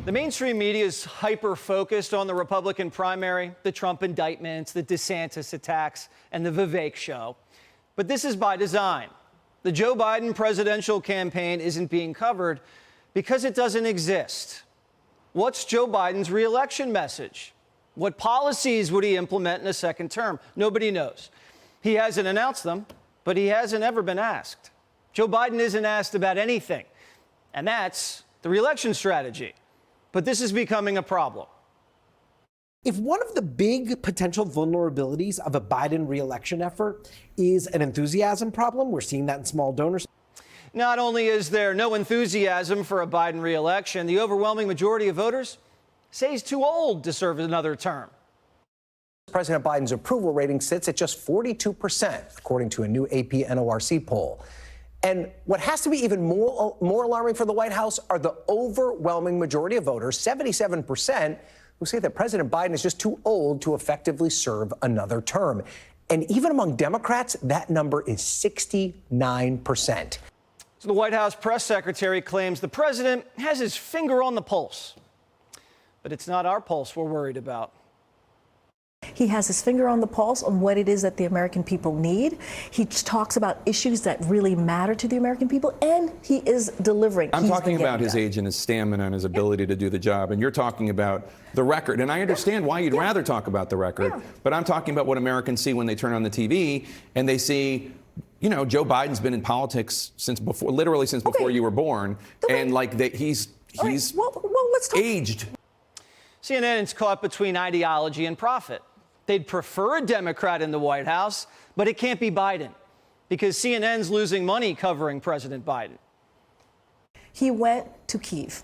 The mainstream media is hyper-focused on the Republican primary, the Trump indictments, the DeSantis attacks, and the Vivek show. But this is by design. The Joe Biden presidential campaign isn't being covered because it doesn't exist. What's Joe Biden's re-election message? What policies would he implement in a second term? Nobody knows. He hasn't announced them, but he hasn't ever been asked. Joe Biden isn't asked about anything, and that's the re-election strategy. But this is becoming a problem. If one of the big potential vulnerabilities of a Biden re-election effort is an enthusiasm problem, we're seeing that in small donors. Not only is there no enthusiasm for a Biden re-election, the overwhelming majority of voters say he's too old to serve another term. President Biden's approval rating sits at just 42%, according to a new AP NORC poll. And what has to be even more alarming for the White House are the overwhelming majority of voters, 77%, who say that President Biden is just too old to effectively serve another term. And even among Democrats, that number is 69%. So the White House press secretary claims the president has his finger on the pulse. But it's not our pulse we're worried about. He has his finger on the pulse on what it is that the American people need. He talks about issues that really matter to the American people, and he is delivering. I'm talking about his age and his stamina and his ability to do the job, and you're talking about the record. And I understand why you'd rather talk about the record, but I'm talking about what Americans see when they turn on the TV and they see, you know, Joe Biden's been in politics since before, literally since before you were born, and like he's let's talk. Aged. CNN is caught between ideology and profit. They'd prefer a Democrat in the White House, but it can't be Biden because CNN's losing money covering President Biden. He went to Kyiv,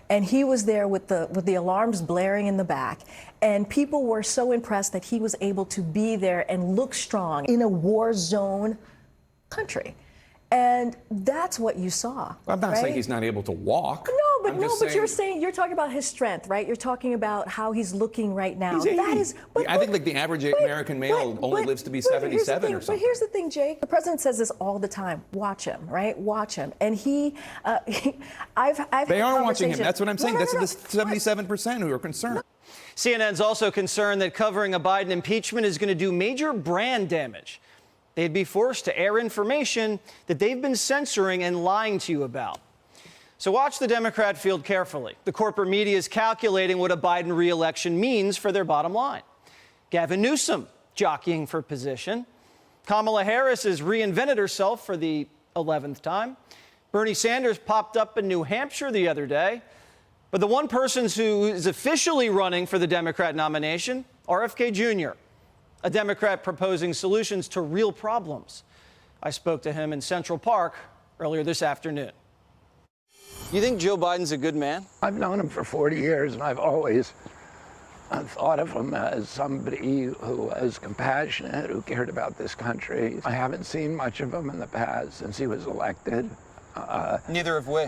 and he was there with the alarms blaring in the back, and people were so impressed that he was able to be there and look strong in a war zone country. And that's what you saw. I'm not saying he's not able to walk. But you're talking about his strength, right? You're talking about how he's looking right now. He's 80. That is, I think like the average American male only lives to be 77 or something. But here's the thing, Jake. The president says this all the time. Watch him, right? Watch him. And they are watching him. That's what I'm saying. That's the 77% who are concerned. CNN's also concerned that covering a Biden impeachment is going to do major brand damage. They'd be forced to air information that they've been censoring and lying to you about. So watch the Democrat field carefully. The corporate media is calculating what a Biden re-election means for their bottom line. Gavin Newsom jockeying for position. Kamala Harris has reinvented herself for the 11th time. Bernie Sanders popped up in New Hampshire the other day. But the one person who is officially running for the Democrat nomination, RFK Jr., a Democrat proposing solutions to real problems. I spoke to him in Central Park earlier this afternoon. You think Joe Biden's a good man? I've known him for 40 years, and I've always thought of him as somebody who was compassionate, who cared about this country. I haven't seen much of him in the past since he was elected. Neither have we.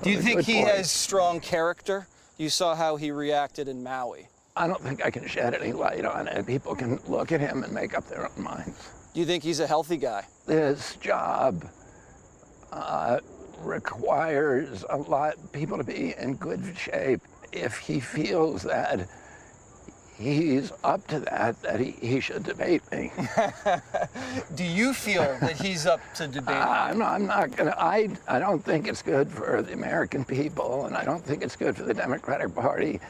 Do you think he has strong character? You saw how he reacted in Maui. I don't think I can shed any light on it. People can look at him and make up their own minds. Do you think he's a healthy guy? This job requires a lot of people to be in good shape. If he feels that he's up to that he should debate me. Do you feel that he's up to debate? I'm not gonna. I don't think it's good for the American people, and I don't think it's good for the Democratic Party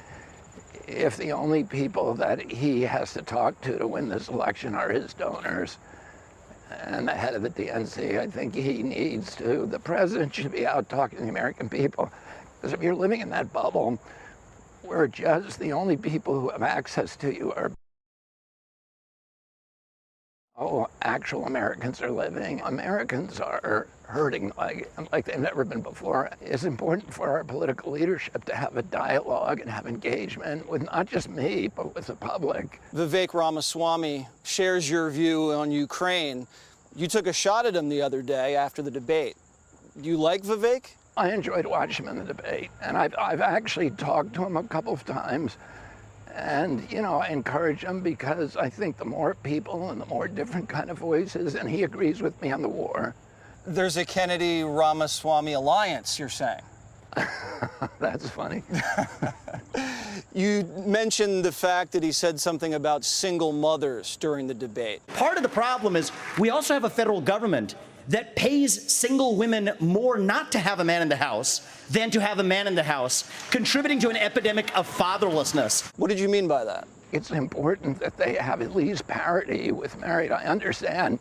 if the only people that he has to talk to win this election are his donors and the head of the DNC. I think he needs to. The president should be out talking to the American people, because if you're living in that bubble where just the only people who have access to you are actual Americans are living. Americans are hurting like they've never been before. It's important for our political leadership to have a dialogue and have engagement with not just me, but with the public. Vivek Ramaswamy shares your view on Ukraine. You took a shot at him the other day after the debate. Do you like Vivek? I enjoyed watching him in the debate, and I've actually talked to him a couple of times. And, you know, I encourage him because I think the more people and the more different kind of voices, and he agrees with me on the war. There's a Kennedy-Ramaswamy alliance, you're saying? That's funny. You mentioned the fact that he said something about single mothers during the debate. Part of the problem is we also have a federal government that pays single women more not to have a man in the house than to have a man in the house, contributing to an epidemic of fatherlessness. What did you mean by that? It's important that they have at least parity with married. I understand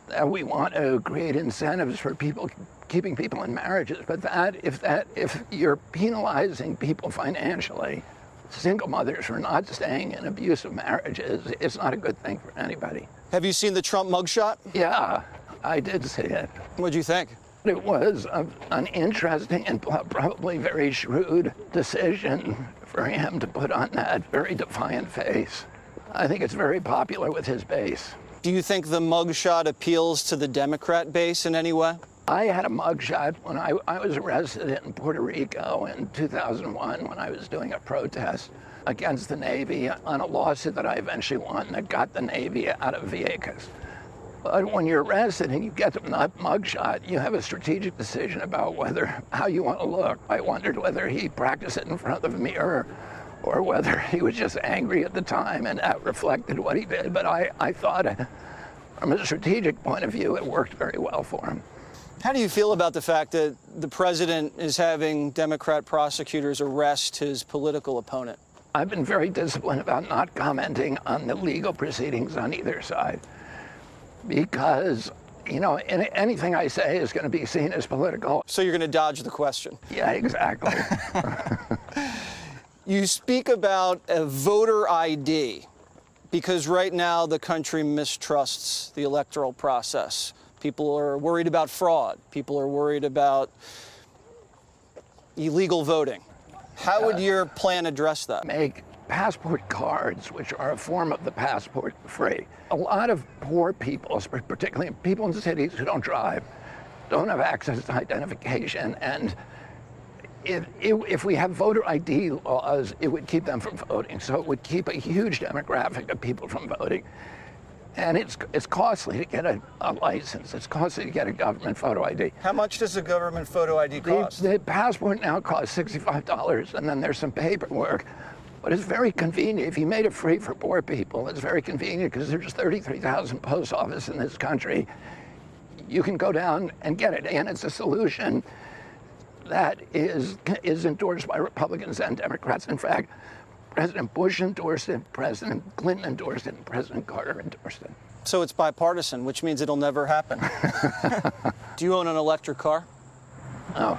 that we want to create incentives for people keeping people in marriages, but if you're penalizing people financially, single mothers for not staying in abusive marriages, it's not a good thing for anybody. Have you seen the Trump mugshot? Yeah, I did see it. What'd you think? It was an interesting and probably very shrewd decision for him to put on that very defiant face. I think it's very popular with his base. Do you think the mugshot appeals to the Democrat base in any way? I had a mugshot when I was arrested in Puerto Rico in 2001 when I was doing a protest against the Navy on a lawsuit that I eventually won that got the Navy out of Vieques. But when you're arrested and you get the mugshot, you have a strategic decision about how you want to look. I wondered whether he practiced it in front of a mirror or whether he was just angry at the time and that reflected what he did. But I thought from a strategic point of view, it worked very well for him. How do you feel about the fact that the president is having Democrat prosecutors arrest his political opponent? I've been very disciplined about not commenting on the legal proceedings on either side because, you know, anything I say is going to be seen as political. So you're going to dodge the question? Yeah, exactly. You speak about a voter ID because right now the country mistrusts the electoral process. People are worried about fraud. People are worried about illegal voting. How would your plan address that? Make passport cards, which are a form of the passport, free. A lot of poor people, particularly people in cities who don't drive, don't have access to identification. And if we have voter ID laws, it would keep them from voting. So it would keep a huge demographic of people from voting. And it's costly to get a license. It's costly to get a government photo ID. How much does a government photo ID cost? The passport now costs $65, and then there's some paperwork. But it's very convenient. If you made it free for poor people, it's very convenient because there's 33,000 post offices in this country. You can go down and get it, and it's a solution that is endorsed by Republicans and Democrats. In fact, President Bush endorsed it, President Clinton endorsed it, and President Carter endorsed it. So it's bipartisan, which means it'll never happen. Do you own an electric car? No.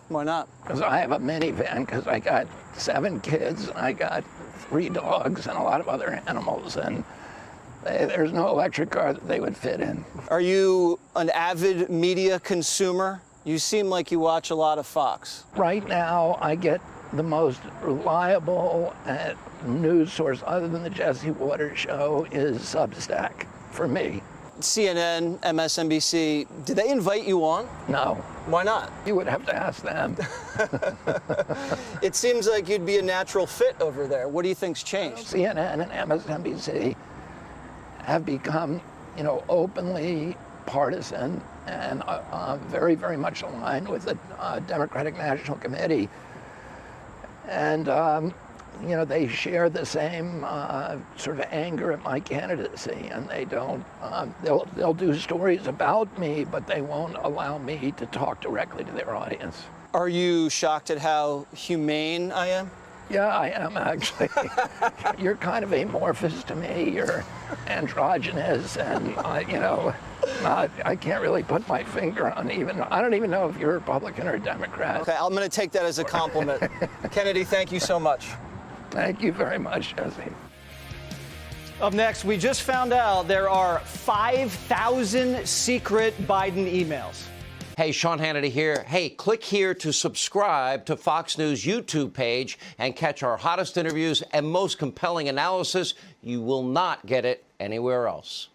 Why not? Because I have a minivan, because I got 7 kids, and I got 3 dogs, and a lot of other animals, and there's no electric car that they would fit in. Are you an avid media consumer? You seem like you watch a lot of Fox. Right now, I get the most reliable news source, other than the Jesse Watters show, is Substack for me. CNN, MSNBC, did they invite you on? No. Why not? You would have to ask them. It seems like you'd be a natural fit over there. What do you think's changed? CNN and MSNBC have become, you know, openly partisan and very, very much aligned with the Democratic National Committee. And, you know, they share the same sort of anger at my candidacy, and they don't, they'll do stories about me, but they won't allow me to talk directly to their audience. Are you shocked at how humane I am? Yeah, I am actually. You're kind of amorphous to me. You're androgynous, and you know, I can't really put my finger on even. I don't even know if you're a Republican or a Democrat. Okay, I'm going to take that as a compliment. Kennedy, thank you so much. Thank you very much, Jesse. Up next, we just found out there are 5,000 secret Biden emails. Hey, Sean Hannity here. Hey, click here to subscribe to Fox News YouTube page and catch our hottest interviews and most compelling analysis. You will not get it anywhere else.